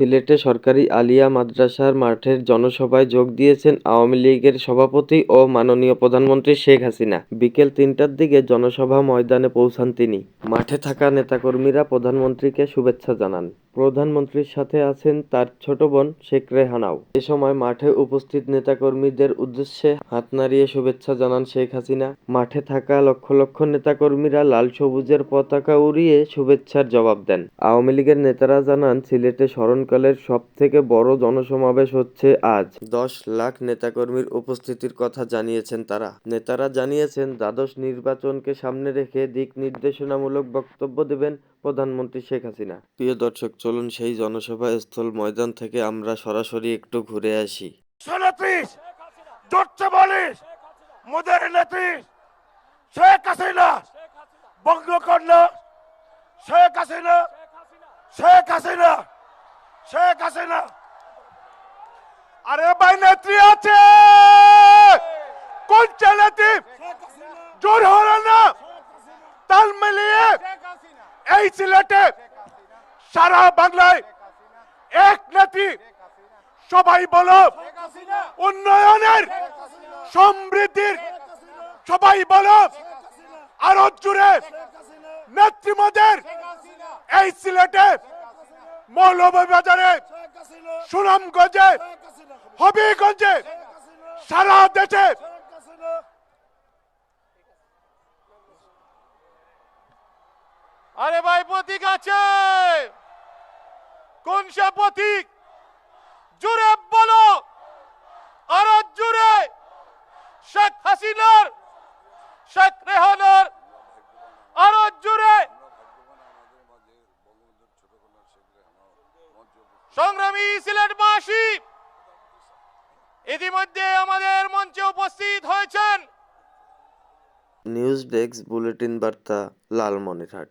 সিলেটে সরকারি আলিয়া মাদ্রাসার মাঠের জনসভায় যোগ দিয়েছেন আওয়ামী লীগের সভাপতি ও মাননীয় প্রধানমন্ত্রী শেখ হাসিনা। বিকেল ৩টার দিকে জনসভা ময়দানে পৌঁছান তিনি। মাঠে থাকা নেতাকর্মীরা প্রধানমন্ত্রীকে শুভেচ্ছা জানান। প্রধানমন্ত্রীর সাথে আছেন তার ছোট বোন শেখ রেহানাও। এ সময় মাঠে উপস্থিত নেতাকর্মীদের উদ্দেশ্যে হাত নাড়িয়ে শুভেচ্ছা জানান শেখ হাসিনা। মাঠে থাকা লক্ষ লক্ষ নেতাকর্মীরা লাল সবুজের পতাকা উড়িয়ে শুভেচ্ছার জবাব দেন। আওয়ামী লীগের নেতারা জানান, সিলেটে স্মরণকালের সবথেকে বড় জনসমাবেশ হচ্ছে আজ। ১০ লাখ নেতাকর্মীর উপস্থিতির কথা জানিয়েছেন তারা। নেতারা জানিয়েছেন, দ্বাদশ নির্বাচনকে সামনে রেখে দিক নির্দেশনামূলক বক্তব্য দেবেন প্রধানমন্ত্রী শেখ হাসিনা। প্রিয় দর্শক, চলুন সেই জনসভা স্থল ময়দান থেকে আমরা সরাসরি একটু ঘুরে আসি। শেখ হাসিনা বঙ্গকন্যা, শেখ হাসিনা, শেখ হাসিনা, শেখ হাসিনা। আরে ভাই, নেত্রী আছে, কোন নেত্রী? জোর হলো না, তাল মিলিয়ে এই সিলেটে সারা বাংলায় এক নেত্রী। সবাই বলো উন্নয়নের, সমৃদ্ধির, সবাই বলো আরো জুড়ে নেত্রীমদের এই সিলেটে, মৌলভীবাজারে, সুনামগঞ্জে, হবিগঞ্জে, সারা দেশে। আরে ভাই, প্রতীক আছে, কোন সে প্রতীক? জুড়ে বলো, আরো জুড়ে শেখ হাসিনার, শেখ রেহানার, আরো জুড়ে সংগ্রামী সিলেটবাসী ইতিমধ্যে আমাদের মঞ্চে উপস্থিত হয়েছেন। নিউজ ডেস্ক, বুলেটিন বার্তা, লালমনিরহাট।